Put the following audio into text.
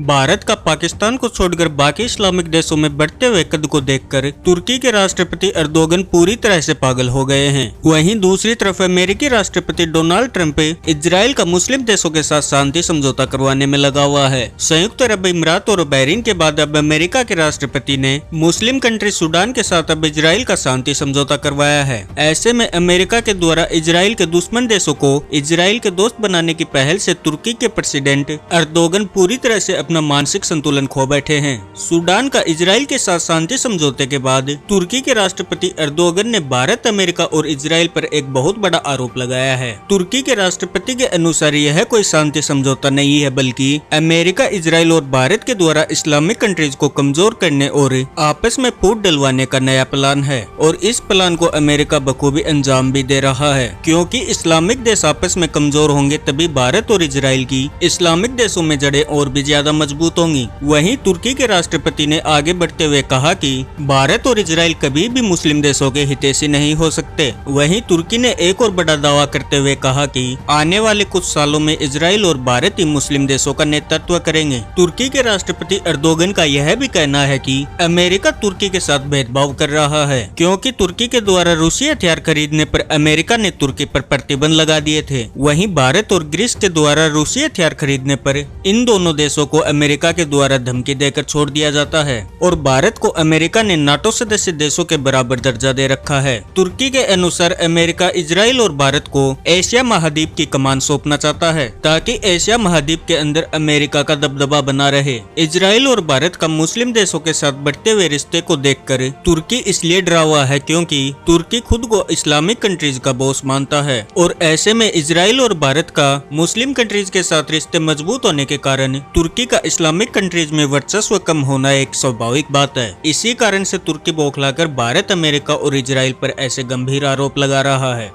भारत का पाकिस्तान को छोड़कर बाकी इस्लामिक देशों में बढ़ते हुए कद को देखकर तुर्की के राष्ट्रपति एर्दोगन पूरी तरह से पागल हो गए हैं। वहीं दूसरी तरफ अमेरिकी राष्ट्रपति डोनाल्ड ट्रंप इजराइल का मुस्लिम देशों के साथ शांति समझौता करवाने में लगा हुआ है। संयुक्त अरब अमीरात और बहरीन के बाद अब अमेरिका के राष्ट्रपति ने मुस्लिम कंट्री सूडान के साथ अब इजराइल का शांति समझौता करवाया है। ऐसे में अमेरिका के द्वारा इजराइल के दुश्मन देशों को इजराइल के दोस्त बनाने की पहल से तुर्की के प्रेसिडेंट एर्दोगन पूरी तरह से अपना मानसिक संतुलन खो बैठे हैं। सूडान का इजराइल के साथ शांति समझौते के बाद तुर्की के राष्ट्रपति एर्दोगन ने भारत, अमेरिका और इजराइल पर एक बहुत बड़ा आरोप लगाया है। तुर्की के राष्ट्रपति के अनुसार यह कोई शांति समझौता नहीं है, बल्कि अमेरिका, इजराइल और भारत के द्वारा इस्लामिक कंट्रीज को कमजोर करने और आपस में फूट डलवाने का नया प्लान है। और इस प्लान को अमेरिका बखूबी अंजाम भी दे रहा है, क्योंकि इस्लामिक देश आपस में कमजोर होंगे तभी भारत और इजराइल की इस्लामिक देशों में जड़ें और भी ज्यादा मजबूत होंगी। वहीं तुर्की के राष्ट्रपति ने आगे बढ़ते हुए कहा कि भारत और इजराइल कभी भी मुस्लिम देशों के हितैषी नहीं हो सकते। वहीं तुर्की ने एक और बड़ा दावा करते हुए कहा कि आने वाले कुछ सालों में इजराइल और भारत ही मुस्लिम देशों का नेतृत्व करेंगे। तुर्की के राष्ट्रपति एर्दोगन का यह भी कहना है कि अमेरिका तुर्की के साथ भेदभाव कर रहा है, क्योंकि तुर्की के द्वारा रूसी हथियार खरीदने पर अमेरिका ने तुर्की पर प्रतिबंध लगा दिए थे। वहीं भारत और ग्रीस के द्वारा रूसी हथियार खरीदने पर इन दोनों देशों को अमेरिका के द्वारा धमकी देकर छोड़ दिया जाता है और भारत को अमेरिका ने नाटो सदस्य देशों के बराबर दर्जा दे रखा है। तुर्की के अनुसार अमेरिका, इजराइल और भारत को एशिया महाद्वीप की कमान सौंपना चाहता है, ताकि एशिया महाद्वीप के अंदर अमेरिका का दबदबा बना रहे। इजराइल और भारत का मुस्लिम देशों के साथ बढ़ते हुए रिश्ते को देखकर तुर्की इसलिए डरा हुआ है क्योंकि तुर्की खुद को इस्लामिक कंट्रीज का बॉस मानता है और ऐसे में इजराइल और भारत का मुस्लिम कंट्रीज के साथ रिश्ते मजबूत होने के कारण तुर्की का इस्लामिक कंट्रीज में वर्चस्व कम होना एक स्वाभाविक बात है। इसी कारण से तुर्की बौखलाकर भारत, अमेरिका और इजराइल पर ऐसे गंभीर आरोप लगा रहा है।